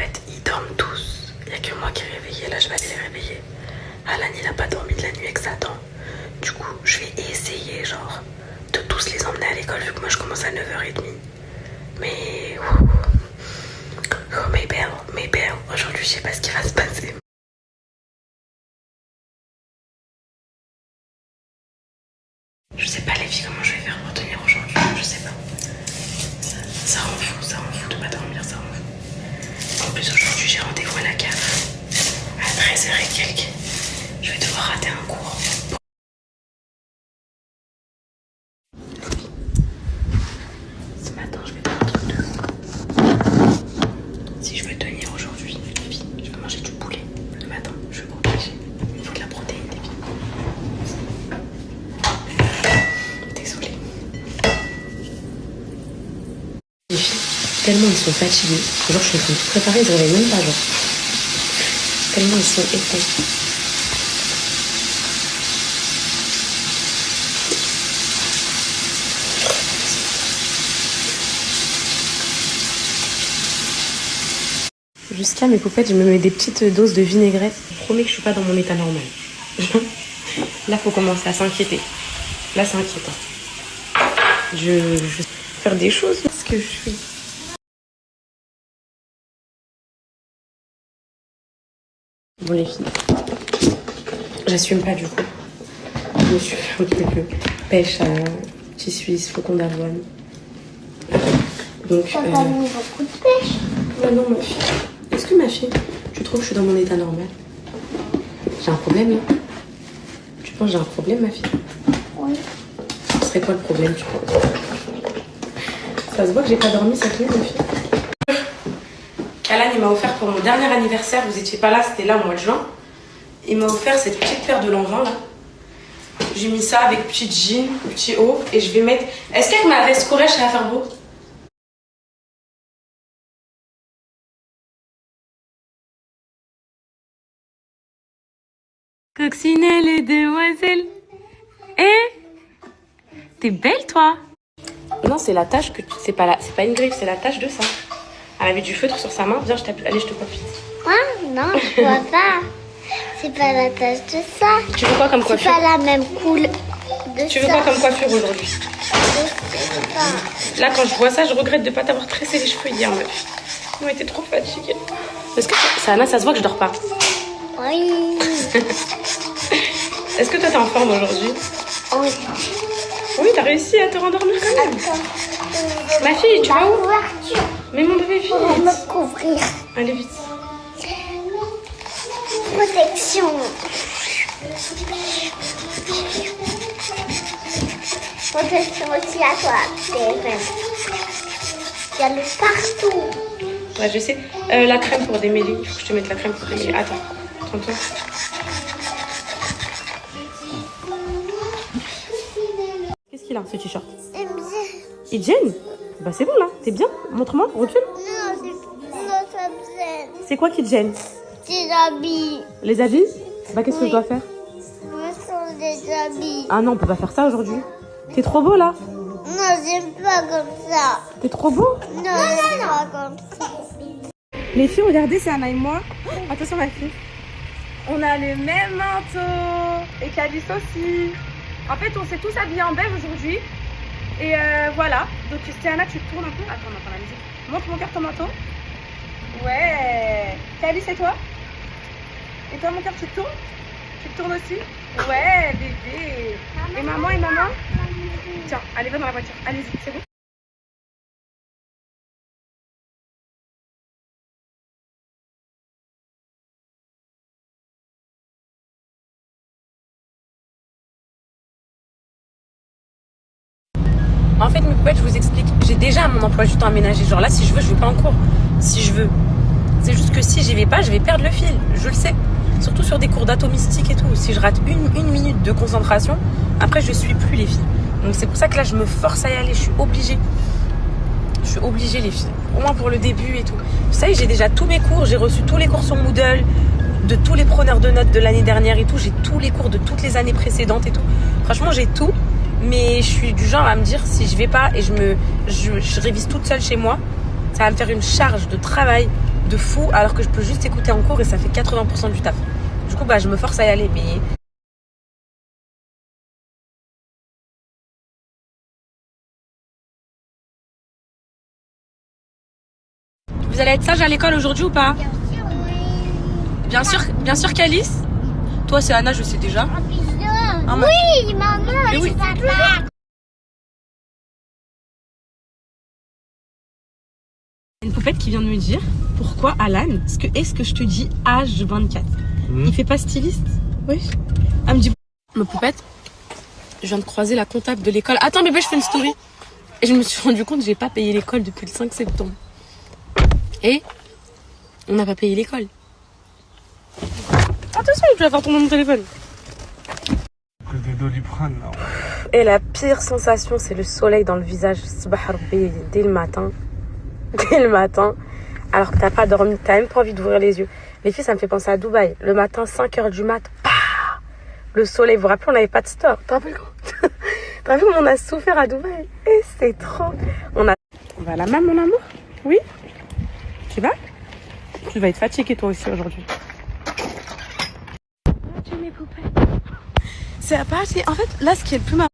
fait, ils dorment tous. Il n'y a que moi qui est réveillée. Là, je vais aller les réveiller. Alan, il n'a pas dormi de la nuit avec Satan. Du coup, je vais essayer, genre, de tous les emmener à l'école, vu que moi, je commence à 9h30. Mais... Oh, mes belles. Aujourd'hui, je sais pas ce qui va se passer. Je sais pas, les filles, comment je vais faire pour tenir aujourd'hui. Je sais pas. Ça rend fou de pas dormir, ça rend fou. En plus, aujourd'hui, j'ai rendez-vous à la cave à 13h et quelques. Je vais devoir rater un cours. Ce matin, je vais faire un truc de fou. Si je veux tenir aujourd'hui, les filles, je vais manger du poulet. Le matin, je vais protéger. Il faut de la protéine, les filles. Désolée. Les filles, tellement ils sont fatigués. Genre, je suis en train de tout préparer, ils n'arrivent même pas, genre. Tellement ils sont éteints. Jusqu'à mes poupettes, je me mets des petites doses de vinaigrette. Je promets que je suis pas dans mon état normal. Là, faut commencer à s'inquiéter. Là, c'est inquiétant. Je vais faire des choses. Ce que je fais. Bon, les filles, j'assume pas du coup. Je me suis fait un truc de pêche à petit suisse, flocon d'avoine. Donc, T'as pas mis beaucoup de pêche? Bah non, ma fille. Est-ce que ma fille, tu trouves que je suis dans mon état normal? J'ai un problème là? Tu penses que j'ai un problème, ma fille? Oui. Ce serait quoi le problème, tu penses? Ça se voit que j'ai pas dormi cette nuit, ma fille. Alan, il m'a offert pour mon dernier anniversaire, vous étiez pas là, c'était là au mois de juin. Il m'a offert cette petite paire de Lanvin là. J'ai mis ça avec petite jean, petit haut, et je vais mettre. Est-ce qu'avec ma veste Corèche, ça va faire beau? Coccinelle et demoiselle. T'es belle, toi? Non, c'est la tache que c'est pas une griffe, c'est la tache de ça. Elle avait du feutre sur sa main. Viens, allez, je te coiffe. Quoi? Non, je vois pas. C'est pas la tache de ça. Tu veux quoi comme coiffure? C'est pas la même couleur de Tu veux quoi comme coiffure aujourd'hui? Je sais pas. Là, quand je vois ça, je regrette de pas t'avoir tressé les cheveux hier, meuf. On était trop fatiguée. Est-ce que ça se voit que je dors pas? Oui. Est-ce que toi, t'es en forme aujourd'hui? Oui. Oui, t'as réussi à te rendormir quand même. Ma fille, tu vas où? Couverture. Mais mon bébé, vite. Pour me couvrir. Allez, vite. Protection. Protection aussi à toi, TFM. Il y a le partout. Ouais, je sais. La crème pour démêler. Il faut que je te mette la crème pour démêler. Attends. Attends. Qu'est-ce qu'il a, ce t-shirt? Il te gêne? Bah c'est bon là, t'es bien? Montre-moi, recule. Non, ça me gêne. C'est quoi qui te gêne? Des habits. Les habits? Bah qu'est-ce que je dois faire? Je me sens des habits. Ah non, on peut pas faire ça aujourd'hui. T'es trop beau là. Non, j'aime pas comme ça. T'es trop beau. Non, j'aime pas comme ça. Les filles, regardez, c'est Anna et moi. Attention ma fille. On a le même manteau. Et Calice aussi. En fait, on s'est tous habillés en beige aujourd'hui. Et voilà. Donc, Anna, tu te tournes un peu. Attends, on entend la musique. Montre mon cœur ton manteau. Ouais. Calice, et toi? Et toi, mon cœur, tu te tournes? Tu te tournes aussi? Ouais, bébé. Et maman? Tiens, allez, va dans la voiture. Allez-y, c'est bon? En fait, mes poupettes, je vous explique. J'ai déjà mon emploi du temps aménagé. Genre là, si je veux, je vais pas en cours. Si je veux. C'est juste que si j'y vais pas, je vais perdre le fil. Je le sais. Surtout sur des cours d'atomistique et tout. Si je rate une minute de concentration, après, je suis plus les filles. Donc c'est pour ça que là, je me force à y aller. Je suis obligée. Je suis obligée, les filles. Au moins pour le début et tout. Vous savez, j'ai déjà tous mes cours. J'ai reçu tous les cours sur Moodle, de tous les preneurs de notes de l'année dernière et tout. J'ai tous les cours de toutes les années précédentes et tout. Franchement, j'ai tout. Mais je suis du genre à me dire, si je vais pas et je révise toute seule chez moi, ça va me faire une charge de travail de fou alors que je peux juste écouter en cours et ça fait 80% du taf. Du coup, bah, je me force à y aller. Mais vous allez être sage à l'école aujourd'hui ou pas? Bien sûr qu'Alice. Toi, c'est Anna, je sais déjà. Ah, oui, maman, oui. papa. Une poupette qui vient de me dire pourquoi Alan, est-ce que je te dis âge 24 Il fait pas styliste? Oui. Elle me dit ma poupette, je viens de croiser la comptable de l'école. Attends bébé, je fais une story. Et je me suis rendu compte que j'ai pas payé l'école depuis le 5 septembre. Et on n'a pas payé l'école. Attention, tu vas faire tomber mon téléphone. Que des Doliprane là. Et la pire sensation, c'est le soleil dans le visage. Dès le matin. Dès le matin. Alors que t'as pas dormi, t'as même pas envie d'ouvrir les yeux. Les filles, ça me fait penser à Dubaï. Le matin, 5h du mat, le soleil. Vous vous rappelez, on n'avait pas de store. T'as vu comment on a souffert à Dubaï? Et c'est trop. On va à la main, mon amour? Oui? Tu vas? Tu vas être fatiguée toi aussi aujourd'hui. Mes poupées. C'est à part. En fait, là, ce qui est le plus marrant.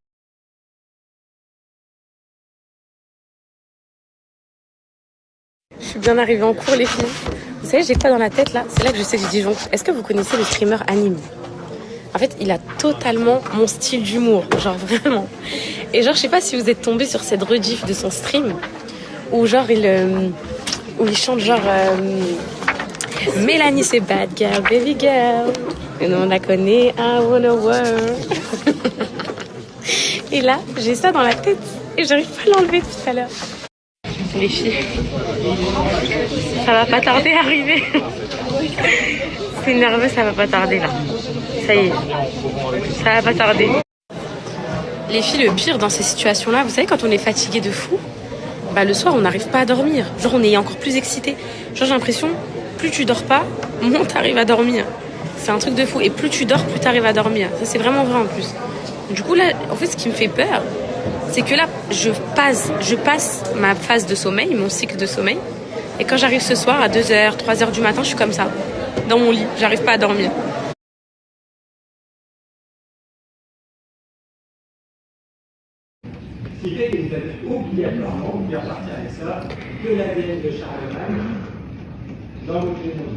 Je suis bien arrivée en cours, les filles. Vous savez, j'ai quoi dans la tête là? C'est là que je sais que j'ai dit jonque. Est-ce que vous connaissez le streamer Anime? En fait, il a totalement mon style d'humour, genre vraiment. Et genre, je sais pas si vous êtes tombé sur cette rediff de son stream où genre où il chante genre Mélanie c'est bad girl, baby girl. Et nous on la connaît, I wanna work. Et là, j'ai ça dans la tête et j'arrive pas à l'enlever tout à l'heure. Les filles, ça va pas tarder à arriver. C'est nerveux, ça va pas tarder là. Ça y est, ça va pas tarder. Les filles, le pire dans ces situations-là, vous savez, quand on est fatigué de fou, bah le soir on n'arrive pas à dormir. Genre on est encore plus excité. Genre j'ai l'impression, plus tu dors pas, moins t'arrives à dormir. C'est un truc de fou. Et plus tu dors, plus t'arrives à dormir. Ça c'est vraiment vrai en plus. Du coup là, en fait ce qui me fait peur, c'est que là, je passe ma phase de sommeil, mon cycle de sommeil. Et quand j'arrive ce soir à 2h, 3h du matin, je suis comme ça, dans mon lit. J'arrive pas à dormir. Ce qui fait que vous êtes obligatoirement bien partir avec ça de l'ADN de Charlemagne dans votre génome.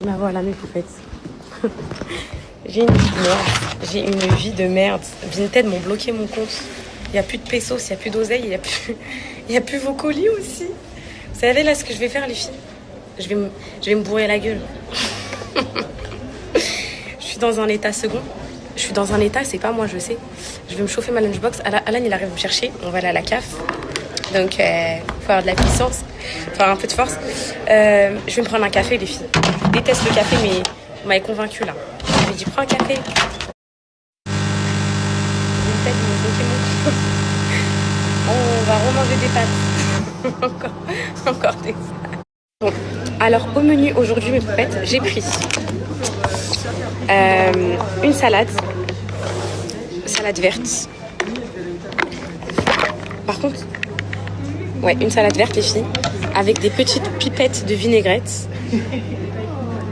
Bah voilà mes poupettes. J'ai une vie de merde. J'ai une vie de merde. Vinted m'ont bloqué mon compte. Il n'y a plus de pesos, il n'y a plus d'oseille, il y a plus vos colis aussi. Vous savez là ce que je vais faire les filles? Je vais me bourrer la gueule. Je suis dans un état second. Je suis dans un état, c'est pas moi, je sais. Je vais me chauffer ma lunchbox. Alan il arrive me chercher. On va aller à la CAF. Donc, faut avoir de la puissance, faut avoir un peu de force. Je vais me prendre un café, les filles. Je déteste le café, mais vous m'avez convaincue là. Je lui ai dit, prends un café. On va remanger des pâtes. encore des pâtes. Bon, alors au menu aujourd'hui, mes poupettes, j'ai pris une salade verte. Par contre, ouais, une salade verte, les filles, avec des petites pipettes de vinaigrette.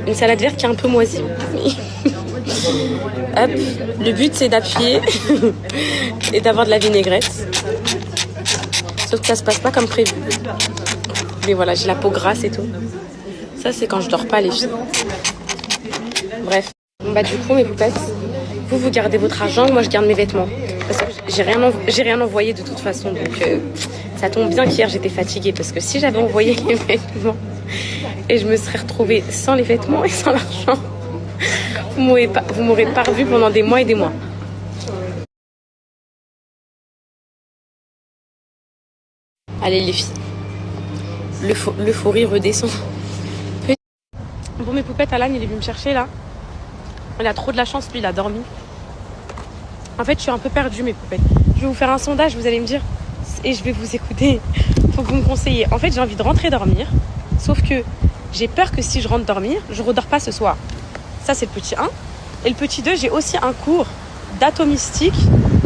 Une salade verte qui est un peu moisie. Hop, le but c'est d'appuyer et d'avoir de la vinaigrette. Sauf que ça se passe pas comme prévu. Mais voilà, j'ai la peau grasse et tout. Ça c'est quand je dors pas, les filles. Bref. Bon bah du coup mes poupettes, vous gardez votre argent, moi je garde mes vêtements. Parce que j'ai rien envoyé de toute façon, donc ça tombe bien qu'hier j'étais fatiguée parce que si j'avais envoyé les vêtements et je me serais retrouvée sans les vêtements et sans l'argent, vous m'aurez pas revue pendant des mois et des mois. Allez les filles, L'euphorie redescend. Bon, mes poupettes, Alan, il est venu me chercher là. Il a trop de la chance, lui, il a dormi. En fait, je suis un peu perdue, mes poupettes. Je vais vous faire un sondage, vous allez me dire, et je vais vous écouter. Faut que vous me conseillez. En fait, j'ai envie de rentrer dormir, sauf que j'ai peur que si je rentre dormir, je redors pas ce soir. Ça, c'est le petit 1. Et le petit 2, j'ai aussi un cours d'atomistique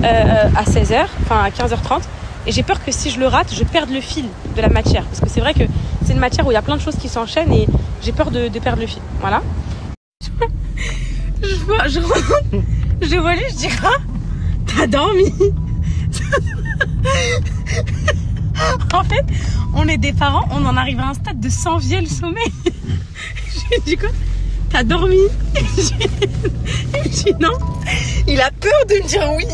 à 16h, enfin à 15h30. Et j'ai peur que si je le rate, je perde le fil de la matière. Parce que c'est vrai que c'est une matière où il y a plein de choses qui s'enchaînent et j'ai peur de perdre le fil. Voilà. Je vois lui, je dis quoi? T'as dormi? En fait, on est des parents, on en arrive à un stade de s'envier le sommeil. Je lui dis quoi? T'as dormi? Il me dit non. Il a peur de me dire oui.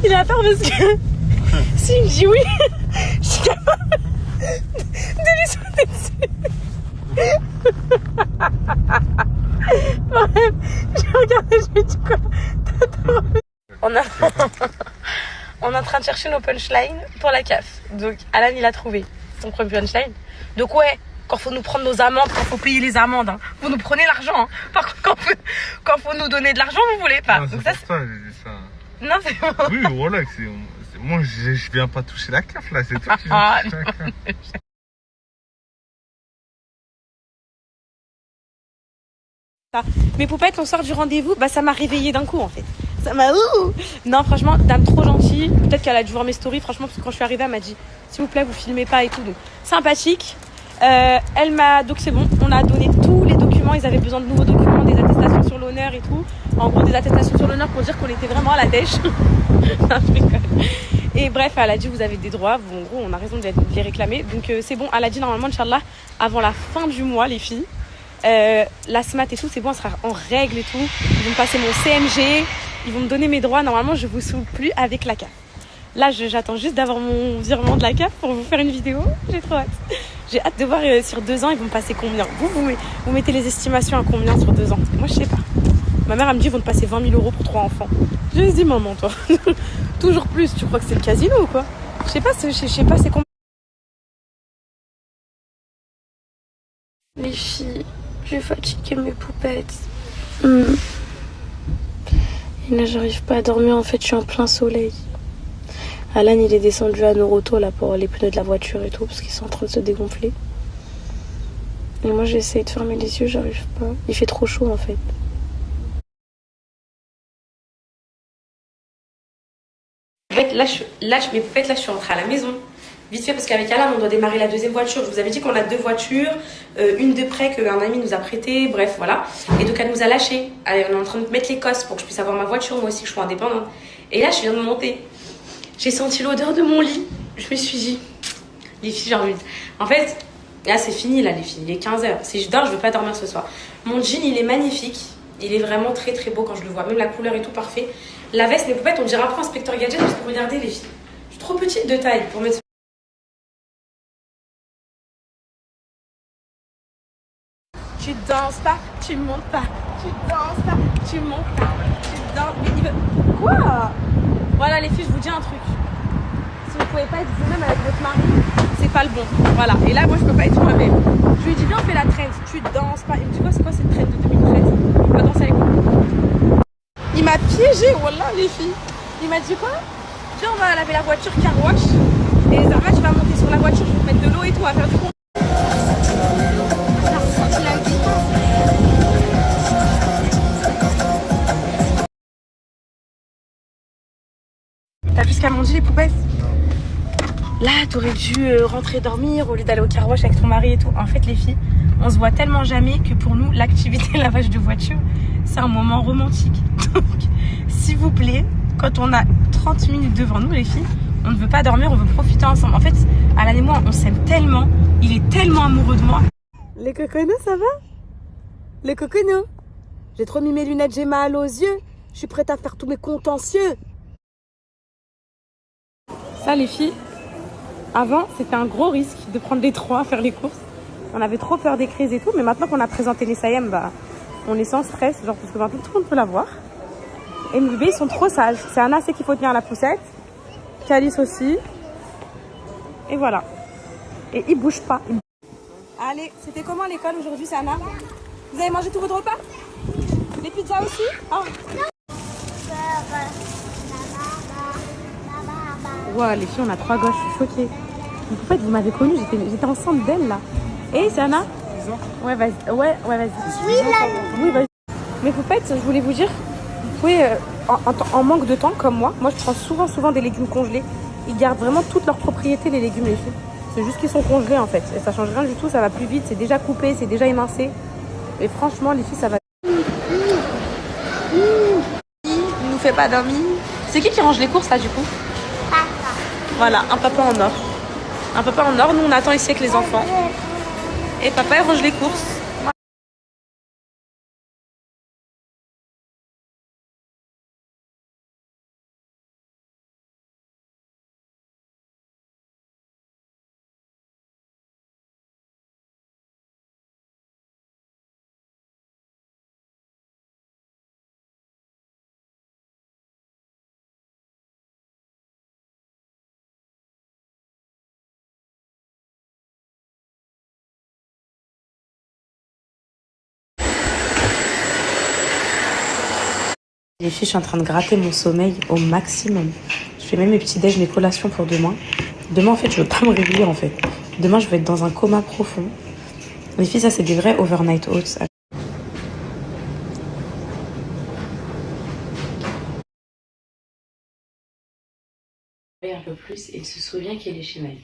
Il a peur parce que s'il me dit oui, je suis capable de lui sauter dessus. Bref, j'ai regardé, je me dis quoi? T'as dormi? On est en train de chercher nos punchlines pour la CAF. Donc Alan, il a trouvé son premier punchline. Donc ouais, quand faut nous prendre nos amendes, quand faut payer les amendes, hein, vous nous prenez l'argent. Hein. Par contre, quand faut nous donner de l'argent, vous voulez pas. Non, donc c'est ça, pour ça, j'ai dit ça. Non, c'est bon. Oui, voilà, moi, je viens pas toucher la CAF, là, c'est toi qui viens toucher la CAF. Mes poupettes, on sort du rendez-vous, bah ça m'a réveillée d'un coup en fait. Ça m'a... Non, franchement, dame trop gentille. Peut-être qu'elle a dû voir mes stories, franchement, parce que quand je suis arrivée, elle m'a dit s'il vous plaît, vous filmez pas et tout. Donc, sympathique. Elle m'a... Donc c'est bon, on a donné tous les documents. Ils avaient besoin de nouveaux documents, des attestations sur l'honneur et tout. En gros, des attestations sur l'honneur pour dire qu'on était vraiment à la dèche. Non, je rigole. Et bref, elle a dit vous avez des droits. En gros, on a raison de les réclamer. Donc c'est bon, elle a dit normalement, Inch'Allah, avant la fin du mois, les filles. La SMAT et tout, c'est bon, elle sera en règle et tout. Ils vont me passer mon CMG, ils vont me donner mes droits. Normalement, je vous saoule plus avec la CAF. Là, j'attends juste d'avoir mon virement de la CAF pour vous faire une vidéo. J'ai trop hâte. J'ai hâte de voir sur 2 ans, ils vont me passer combien. Vous mettez les estimations à combien sur 2 ans? Moi, je sais pas. Ma mère, elle me dit, ils vont te passer 20 000 euros pour 3 enfants. Je lui dis, maman, toi, toujours plus. Tu crois que c'est le casino ou quoi? Je sais pas, c'est combien. Les filles, j'ai fatigué mes poupettes. Et là, j'arrive pas à dormir. En fait, je suis en plein soleil. Alan, il est descendu à Noroto là pour les pneus de la voiture et tout parce qu'ils sont en train de se dégonfler. Et moi, j'essaye de fermer les yeux, j'arrive pas. Il fait trop chaud en fait. En fait, mes poupettes, là, je suis rentrée à la maison. Vite fait, parce qu'avec Alan, on doit démarrer la 2e voiture. Je vous avais dit qu'on a 2 voitures, une de près qu'un ami nous a prêté, bref, voilà. Et donc, elle nous a lâchés. Allez, on est en train de mettre les cosses pour que je puisse avoir ma voiture, moi aussi, que je sois indépendante. Et là, je viens de monter. J'ai senti l'odeur de mon lit. Je me suis dit, les filles, j'ai envie de... En fait, là, c'est fini, là, les filles. Il est 15h. Si je dors, je veux pas dormir ce soir. Mon jean, il est magnifique. Il est vraiment très, très beau quand je le vois. Même la couleur et tout, parfait. La veste, mes poupettes, on dirait un peu Inspecteur Gadget parce que regardez, les filles. Je suis trop petite de taille pour mettre... Tu danses pas, tu montes pas. Tu danses pas, tu montes pas. Tu danses... Mais il veut... Quoi? Voilà, les filles, je vous dis un truc. Si vous pouvez pas être vous-même avec votre mari, c'est pas le bon. Voilà. Et là, moi, je peux pas être moi-même. Je lui dis, viens, on fait la trend. Tu danses pas. Il me dit quoi? C'est quoi cette trend de 2013? On va danser avec moi. Il m'a piégé, voilà, les filles. Il m'a dit quoi? Viens, on va laver la voiture car wash. Et Zarma, tu vas monter sur la voiture, je vais te mettre de l'eau et tout, à faire du con. T'as vu ce qu'elle m'a dit, les poupées? Là, t'aurais dû rentrer dormir au lieu d'aller au car wash avec ton mari et tout. En fait, les filles, on se voit tellement jamais que pour nous, l'activité lavage de voiture, c'est un moment romantique. Donc, s'il vous plaît, quand on a 30 minutes devant nous, les filles, on ne veut pas dormir, on veut profiter ensemble. En fait, Alan et moi, on s'aime tellement. Il est tellement amoureux de moi. Les coconos, ça va? Les coconos? J'ai trop mis mes lunettes, j'ai mal aux yeux. Je suis prête à faire tous mes contentieux. Ça, les filles, avant, c'était un gros risque de prendre les 3 à faire les courses. On avait trop peur des crises et tout, mais maintenant qu'on a présenté les Sayem, bah, on est sans stress, genre, parce que maintenant tout le monde peut la voir. Et mes bébés, ils sont trop sages. C'est un assez qu'il faut tenir à la poussette. Calice aussi. Et voilà. Et il bouge pas. Allez, c'était comment l'école aujourd'hui, Sana? Vous avez mangé tout votre repas? Les pizzas aussi? Oh. Ouais, les filles, on a 3 gosses, je suis choquée. En fait, vous m'avez connue, j'étais enceinte d'elle là. Et Sana? Ouais, vas-y. Ouais, vas-y. Oui, vas-y. Mais Poupette, je voulais vous dire, vous pouvez, en manque de temps, comme moi je prends souvent des légumes congelés. Ils gardent vraiment toutes leurs propriétés, les légumes, les filles. C'est juste qu'ils sont congelés en fait. Et ça change rien du tout, ça va plus vite, c'est déjà coupé, c'est déjà émincé. Et franchement, les filles, ça va. Il nous fait pas dormir. C'est qui range les courses là du coup? Papa. Voilà, un papa en or. Un papa en or, nous on attend ici avec les enfants. Et papa il range les courses. Les filles, je suis en train de gratter mon sommeil au maximum. Je fais même mes petits déj, mes collations pour demain. Demain, en fait, je veux pas me réveiller, en fait. Demain, je vais être dans un coma profond. Les filles, ça, c'est des vrais overnight oats. Un peu plus et il se souvient qu'il est chez Maï.